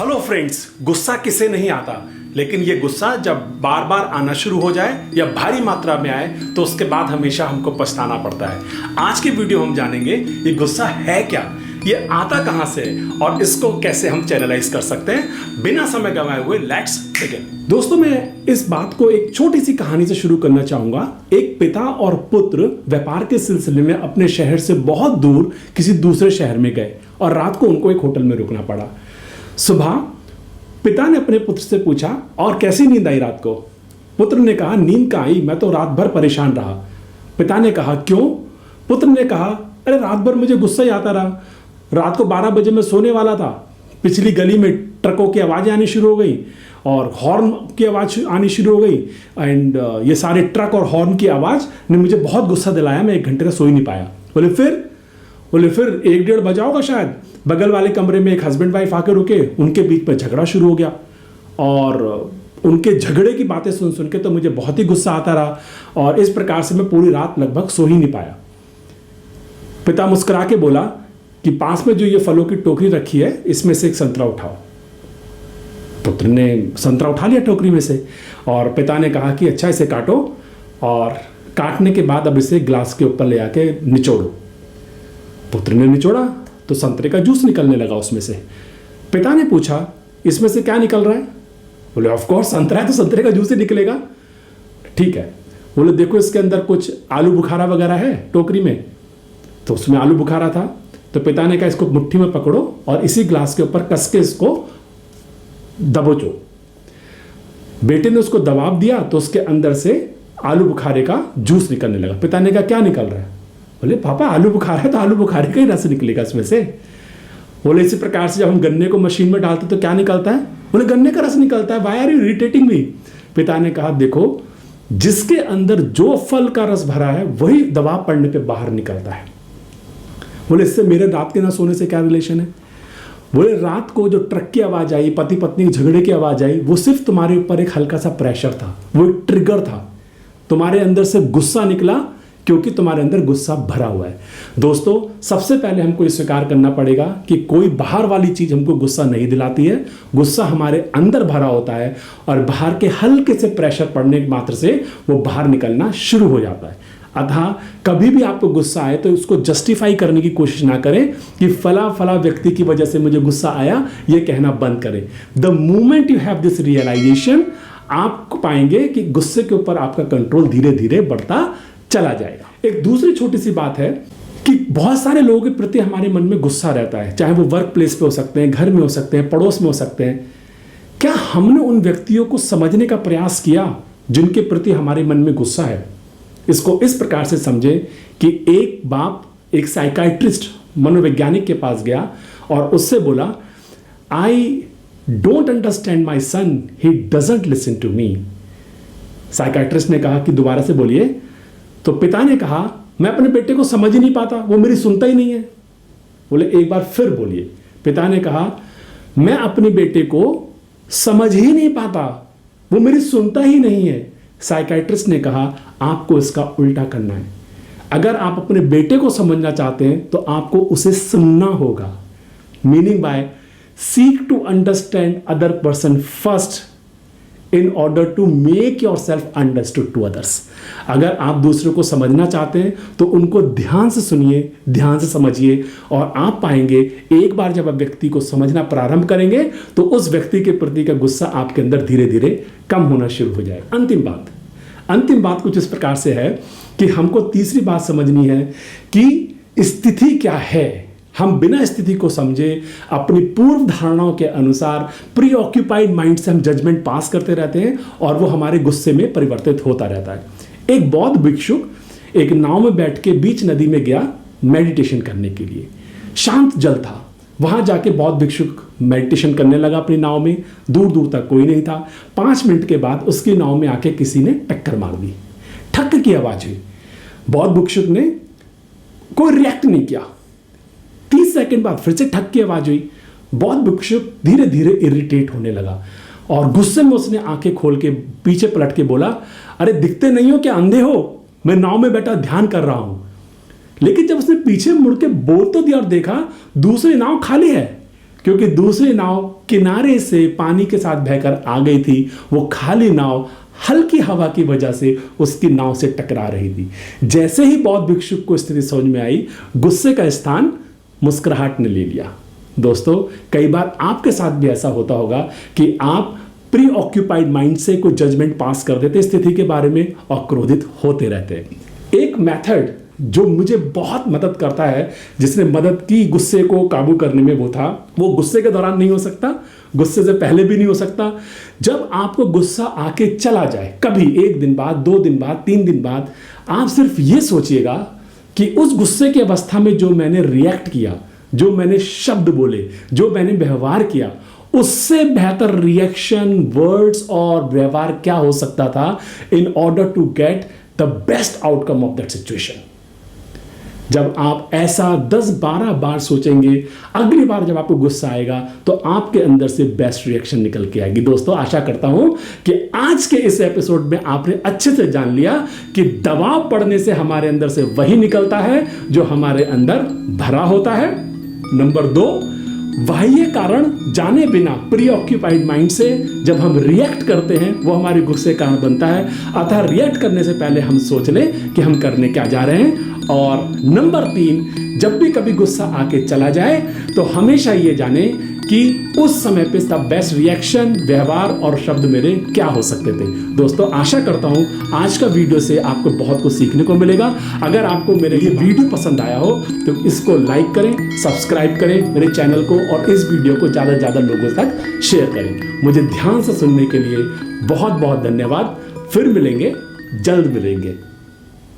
Hello friends, गुस्सा किसे नहीं आता, लेकिन ये गुस्सा जब बार बार आना शुरू हो जाए या भारी मात्रा में आए तो उसके बाद हमेशा हमको पछताना पड़ता है। आज की वीडियो हम जानेंगे ये गुस्सा है क्या, ये आता कहां से और इसको कैसे हम चैनलाइज कर सकते हैं। बिना समय गंवाए हुए लेट्स बिगिन। दोस्तों, मैं इस बात को एक छोटी सी कहानी से शुरू करना चाहूंगा। एक पिता और पुत्र व्यापार के सिलसिले में अपने शहर से बहुत दूर किसी दूसरे शहर में गए और रात को उनको एक होटल में रुकना पड़ा। सुबह पिता ने अपने पुत्र से पूछा, और कैसी नींद आई रात को? पुत्र ने कहा, नींद कहाँ आई, मैं तो रात भर परेशान रहा। पिता ने कहा, क्यों? पुत्र ने कहा, अरे रात भर मुझे गुस्सा ही आता रहा। रात को 12 बजे मैं सोने वाला था, पिछली गली में ट्रकों की आवाज़ें आनी शुरू हो गई और हॉर्न की आवाज़ आनी शुरू हो गई एंड ये सारे ट्रक और हॉर्न की आवाज़ ने मुझे बहुत गुस्सा दिलाया। मैं 1 घंटे तक सो ही नहीं पाया। बोले फिर 1-1:30 बजा होगा शायद। बगल वाले कमरे में एक हस्बैंड वाइफ आकर रुके, उनके बीच में झगड़ा शुरू हो गया और उनके झगड़े की बातें सुन के तो मुझे बहुत ही गुस्सा आता रहा और इस प्रकार से मैं पूरी रात लगभग सो ही नहीं पाया। पिता मुस्कुरा के बोला कि पास में जो ये फलों की टोकरी रखी है, इसमें से एक संतरा उठाओ। पुत्र ने संतरा उठा लिया टोकरी में से और पिता ने कहा कि अच्छा, इसे काटो और काटने के बाद अब इसे ग्लास के ऊपर ले आके निचोड़ो। पुत्र ने निचोड़ा तो संतरे का जूस निकलने लगा उसमें से। पिता ने पूछा, इसमें से क्या निकल रहा है? बोले ऑफ कोर्स संतरा है तो संतरे का जूस ही निकलेगा। ठीक है। बोले देखो, इसके अंदर कुछ आलू बुखारा वगैरह है टोकरी में। तो उसमें आलू बुखारा था। तो पिता ने कहा, इसको मुट्ठी में पकड़ो और इसी ग्लास के ऊपर कस के इसको दबोचो। बेटे ने उसको दबाव दिया तो उसके अंदर से आलू बुखारे का जूस निकलने लगा। पिता ने कहा, क्या निकल रहा है? बोले पापा, आलू बुखारा है तो आलू बुखारे का ही रस निकलेगा इसमें से। बोले इसी प्रकार से जब हम गन्ने को मशीन में डालते तो क्या निकलता है? बोले गन्ने का रस निकलता है। व्हाई आर यू इरिटेटिंग मी? पिता ने कहा, देखो, जिसके अंदर जो फल का रस भरा है वही दबाव पड़ने पे बाहर निकलता है। बोले इससे मेरे रात के ना सोने से क्या रिलेशन है? बोले रात को जो ट्रक की आवाज आई, पति पत्नी के झगड़े की आवाज आई, वो सिर्फ तुम्हारे ऊपर एक हल्का सा प्रेशर था, वो एक ट्रिगर था। तुम्हारे अंदर से गुस्सा निकला क्योंकि तुम्हारे अंदर गुस्सा भरा हुआ है। दोस्तों, सबसे पहले हमको ये स्वीकार करना पड़ेगा कि कोई बाहर वाली चीज हमको गुस्सा नहीं दिलाती है। गुस्सा हमारे अंदर भरा होता है और बाहर के हल्के से प्रेशर पड़ने के मात्र से वो बाहर निकलना शुरू हो जाता है। अतः कभी भी आपको गुस्सा आए तो उसको जस्टिफाई करने की कोशिश ना करें कि फला व्यक्ति की वजह से मुझे गुस्सा आया, ये कहना बंद करें। The moment you have this realisation, आप पाएंगे कि गुस्से के ऊपर आपका कंट्रोल धीरे धीरे बढ़ता चला जाएगा। एक दूसरी छोटी सी बात है कि बहुत सारे लोगों के प्रति हमारे मन में गुस्सा रहता है, चाहे वो वर्क प्लेस पे हो सकते हैं, घर में हो सकते हैं, पड़ोस में हो सकते हैं। क्या हमने उन व्यक्तियों को समझने का प्रयास किया जिनके प्रति हमारे मन में गुस्सा है? इसको इस प्रकार से समझे कि एक बाप एक साइकाइट्रिस्ट मनोवैज्ञानिक के पास गया और उससे बोला, I don't understand my son, he doesn't listen to me. Psychiatrist ने कहा कि दोबारा से बोलिए। तो पिता ने कहा, मैं अपने बेटे को समझ ही नहीं पाता, वो मेरी सुनता ही नहीं है। बोले एक बार फिर बोलिए। पिता ने कहा, मैं अपने बेटे को समझ ही नहीं पाता, वो मेरी सुनता ही नहीं है। साइकाइट्रिस्ट ने कहा, आपको इसका उल्टा करना है। अगर आप अपने बेटे को समझना चाहते हैं तो आपको उसे सुनना होगा। Meaning by seek to understand other person first in order to make yourself understood to others। अगर आप दूसरों को समझना चाहते हैं तो उनको ध्यान से सुनिए, ध्यान से समझिए और आप पाएंगे एक बार जब आप व्यक्ति को समझना प्रारंभ करेंगे तो उस व्यक्ति के प्रति का गुस्सा आपके अंदर धीरे धीरे कम होना शुरू हो जाएगा। अंतिम बात कुछ इस प्रकार से है कि हमको तीसरी बात समझनी है कि स्थिति क्या है। हम बिना स्थिति को समझे अपनी पूर्व धारणाओं के अनुसार प्रीऑक्यूपाइड माइंड से हम जजमेंट पास करते रहते हैं और वो हमारे गुस्से में परिवर्तित होता रहता है। एक बौद्ध भिक्षुक एक नाव में बैठ के बीच नदी में गया मेडिटेशन करने के लिए। शांत जल था, वहां जाके बौद्ध भिक्षुक मेडिटेशन करने लगा अपनी नाव में। दूर दूर तक कोई नहीं था। 5 मिनट के बाद उसकी नाव में आके किसी ने टक्कर मार दी। ठक की आवाज हुई। बौद्ध भिक्षुक ने कोई रिएक्ट नहीं किया। 30 सेकंड बाद फिर से ठक की आवाज हुई। बौद्ध भिक्षुक धीरे धीरे इरिटेट होने लगा और गुस्से में उसने आंखें खोल के पीछे पलट के बोला, अरे दिखते नहीं हो क्या, अंधे हो? मैं नाव में बैठा ध्यान कर रहा हूं। लेकिन जब उसने पीछे मुड़ के बोल तो दिया और देखा दूसरी नाव खाली है। क्योंकि दूसरी नाव किनारे से पानी के साथ बहकर आ गई थी। वो खाली नाव हल्की हवा की वजह से उसकी नाव से टकरा रही थी। जैसे ही बौद्ध भिक्षुक को स्थिति समझ में आई, गुस्से का स्थान मुस्कुराहट ने ले लिया। दोस्तों, कई बार आपके साथ भी ऐसा होता होगा कि आप प्री ऑक्यूपाइड माइंड से कोई जजमेंट पास कर देते स्थिति के बारे में और क्रोधित होते रहते हैं। एक मेथड जो मुझे बहुत मदद करता है, जिसने मदद की गुस्से को काबू करने में, वो गुस्से के दौरान नहीं हो सकता, गुस्से से पहले भी नहीं हो सकता। जब आपको गुस्सा आके चला जाए, कभी 1 दिन बाद, 2 दिन बाद, 3 दिन बाद, आप सिर्फ ये सोचिएगा कि उस गुस्से की अवस्था में जो मैंने रिएक्ट किया, जो मैंने शब्द बोले, जो मैंने व्यवहार किया, उससे बेहतर रिएक्शन, वर्ड्स और व्यवहार क्या हो सकता था in order to get the best outcome of that situation. जब आप ऐसा 10-12 बार सोचेंगे, अगली बार जब आपको गुस्सा आएगा तो आपके अंदर से बेस्ट रिएक्शन निकल के आएगी। दोस्तों, आशा करता हूं कि आज के इस एपिसोड में आपने अच्छे से जान लिया कि दबाव पड़ने से हमारे अंदर से वही निकलता है जो हमारे अंदर भरा होता है। नंबर 2, बाह्य कारण जाने बिना प्री ऑक्यूपाइड माइंड से जब हम रिएक्ट करते हैं, वो हमारे गुस्से का कारण बनता है। अतः रिएक्ट करने से पहले हम सोच लें कि हम करने क्या जा रहे हैं। और नंबर 3, जब भी कभी गुस्सा आके चला जाए तो हमेशा ये जाने कि उस समय पे द बेस्ट रिएक्शन, व्यवहार और शब्द मेरे क्या हो सकते थे। दोस्तों, आशा करता हूं आज का वीडियो से आपको बहुत कुछ सीखने को मिलेगा। अगर आपको मेरे ये वीडियो पसंद आया हो तो इसको लाइक करें, सब्सक्राइब करें मेरे चैनल को, और इस वीडियो को ज़्यादा से ज़्यादा लोगों तक शेयर करें। मुझे ध्यान से सुनने के लिए बहुत बहुत धन्यवाद। फिर मिलेंगे, जल्द मिलेंगे।